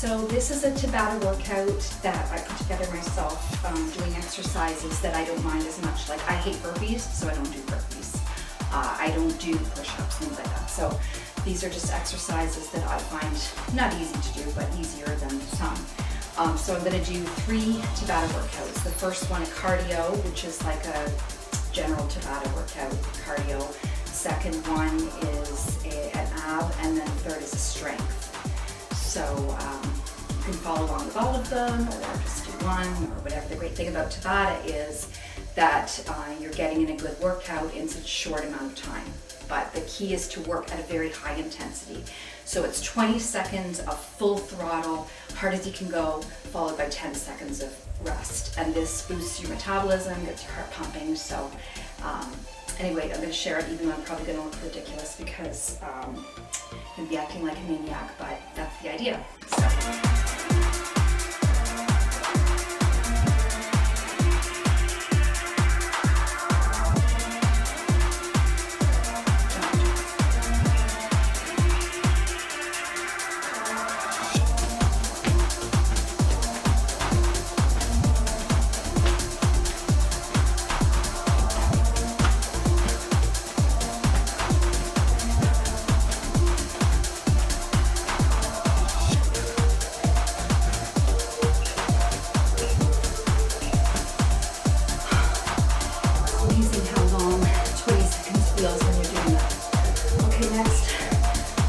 So this is a Tabata workout that I put together myself, doing exercises that I don't mind as much. Like, I hate burpees, so I don't do burpees. I don't do push-ups, things like that. So these are just exercises that I find not easy to do, but easier than some. So I'm going to do 3 Tabata workouts. The first one, a cardio, which is like a general Tabata workout, cardio. Second one is an ab, and then third is a strength. So you can follow along with all of them, or just do one, or whatever. The great thing about Tabata is that you're getting in a good workout in such a short amount of time. But the key is to work at a very high intensity. So it's 20 seconds of full throttle, hard as you can go, followed by 10 seconds of rest. And this boosts your metabolism, gets your heart pumping. So anyway, I'm going to share it, even though I'm probably going to look ridiculous because I'm going to be acting like a maniac, but that's the idea. So.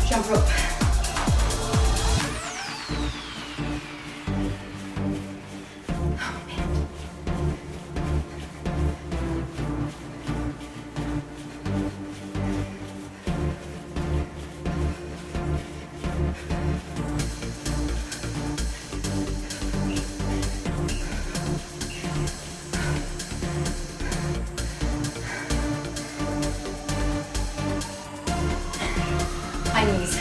Jump rope. Oh man. High knees.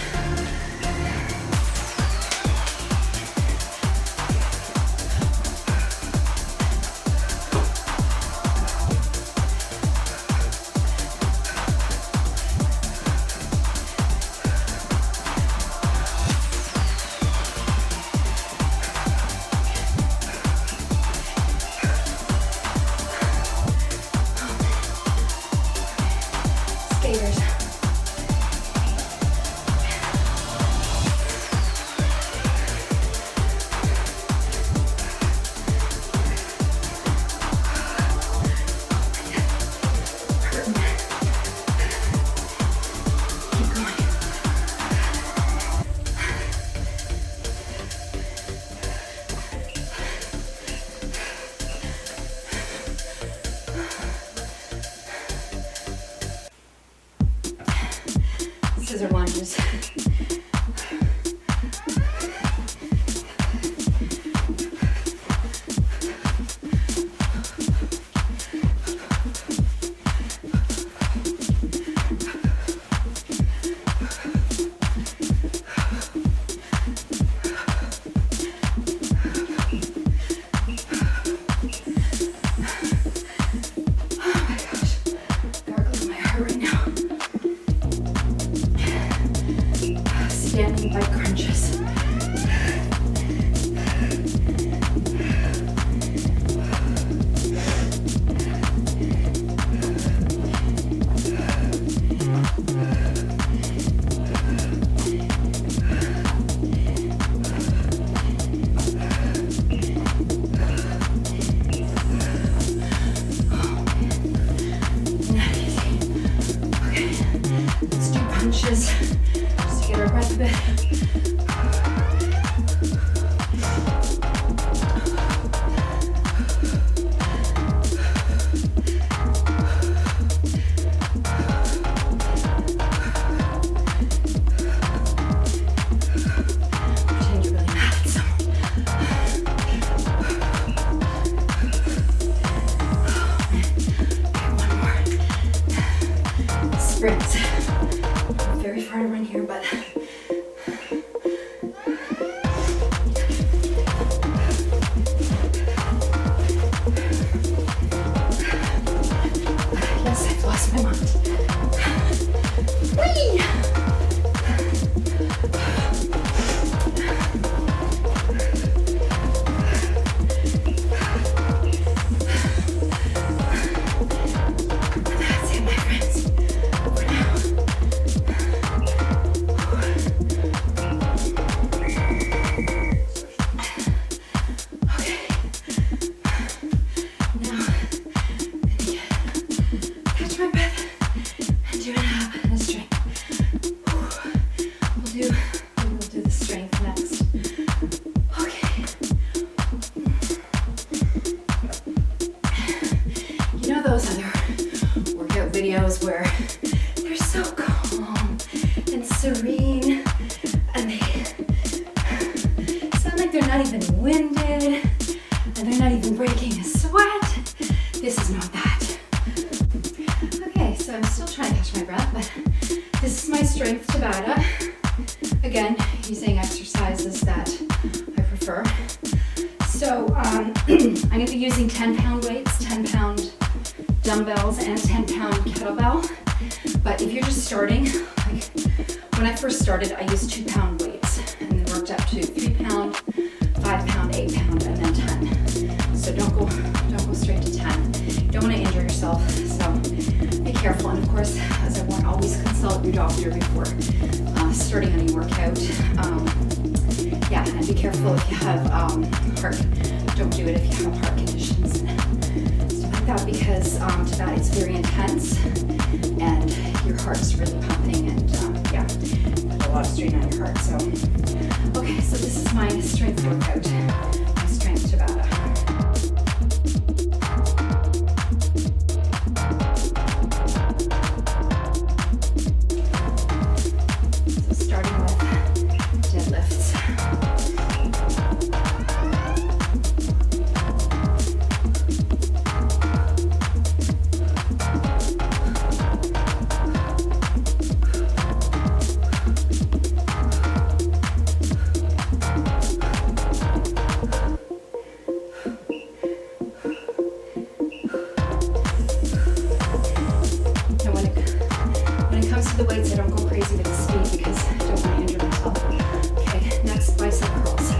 Skaters. Scissor lunges. Standing bike crunches. Okay, let's do punches. Just to get our breath a bit. Pretend you're really mad at someone. Okay, one more. Sprints. Very far to run here, but yes, I've lost my mind. Whee! videos where they're so calm and serene and they sound like they're not even winded and they're not even breaking a sweat. This is not that. Okay, so I'm still trying to catch my breath, but this is my strength Tabata. Again, using exercises that I prefer. So I'm going to be using 10-pound weights, 10-pound dumbbells, and 10-pound kettlebell. But if you're just starting, like when I first started, I used 2-pound weights and then worked up to 3-pound, 5-pound, 8-pound, and then 10. So don't go straight to 10. You don't want to injure yourself, so be careful. And of course, as I warn, always consult your doctor before starting any workout. Yeah, and be careful if you have don't do it if you have heart conditions and stuff like that, because Tabata is very intense and your heart's really pumping and yeah, put a lot of strain on your heart. So, okay, so this is my strength workout, my strength Tabata. The weights, I don't go crazy with the speed because I don't want to injure myself. Okay, next, bicep curls.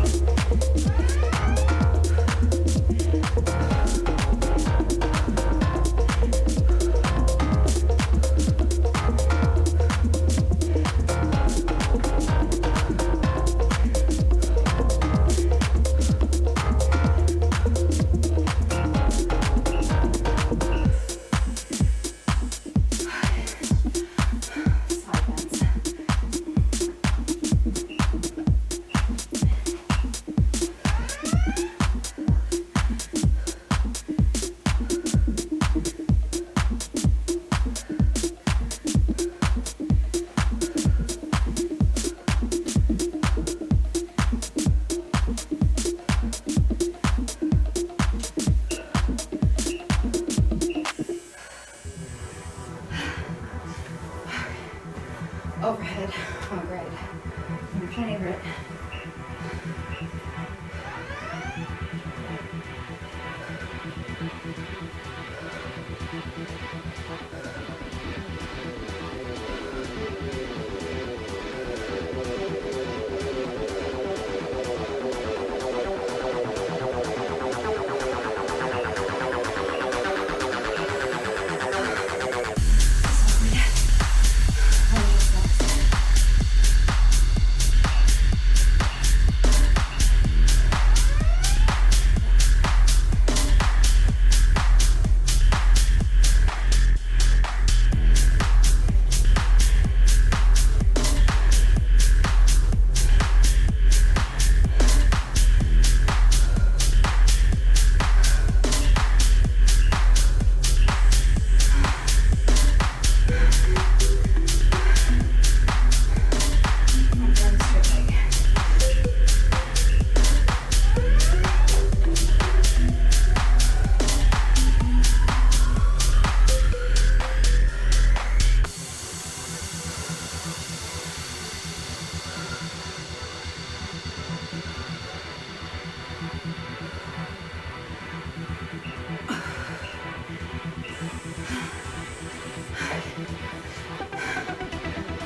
Overhead. Oh, great. My favorite.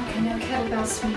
Okay, now kettlebell swing.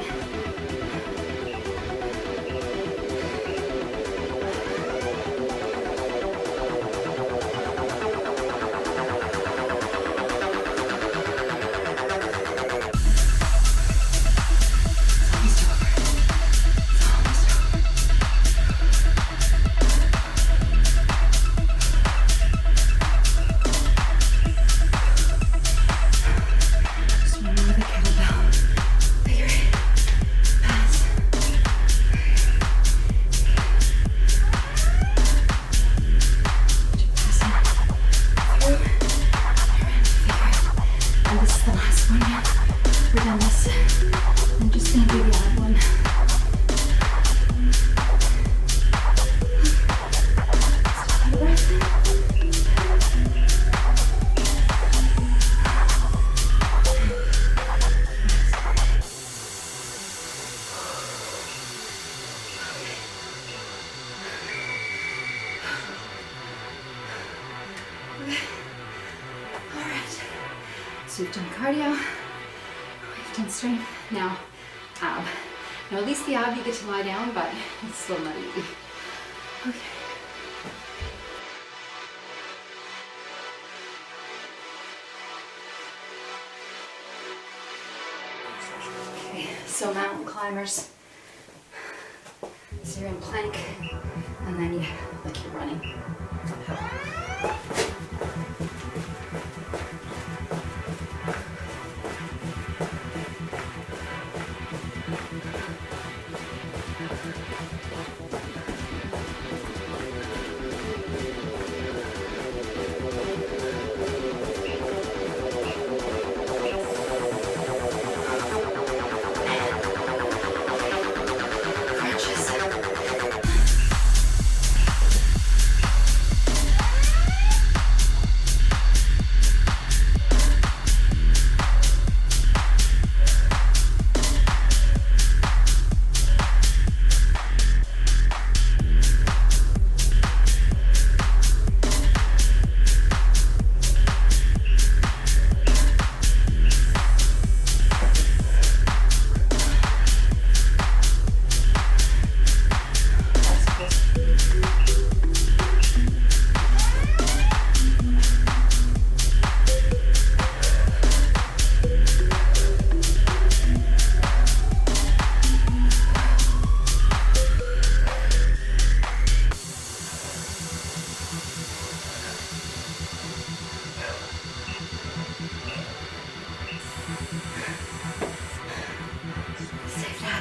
All right. So we've done cardio, we've done strength. Now ab. Now at least the ab you get to lie down, but it's still not easy. Okay. Okay, so mountain climbers. So you're in plank, and then like you're running uphill.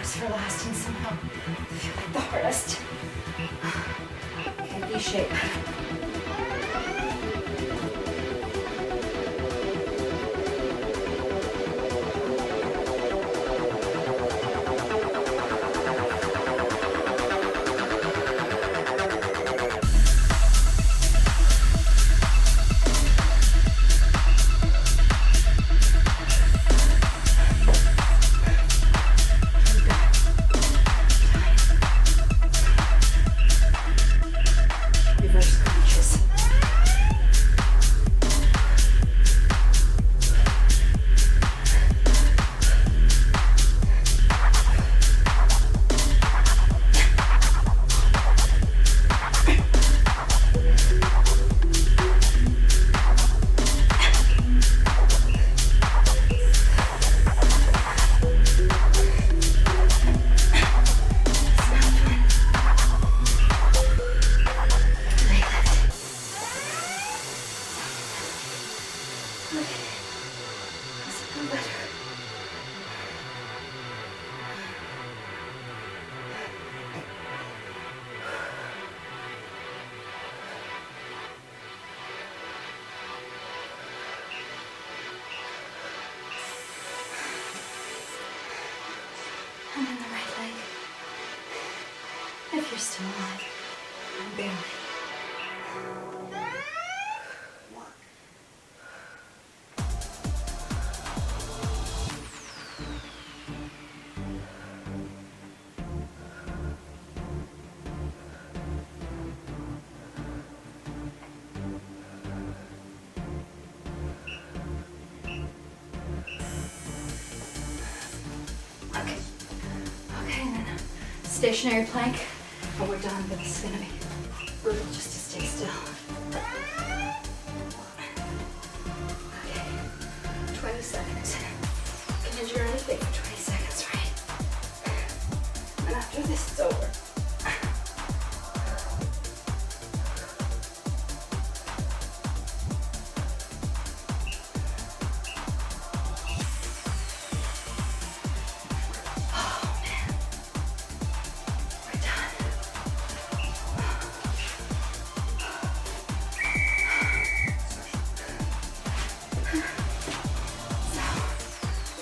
For lasting somehow. I feel like the hardest. Okay, V-shape. And then the right leg. If you're still alive, barely. Stationary plank, and we're done, but this is gonna be brutal just to stay still. Okay, 20 seconds. You can endure anything for 20 seconds, right? And after this, it's over.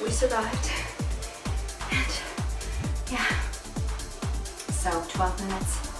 We survived, and yeah, so 12 minutes.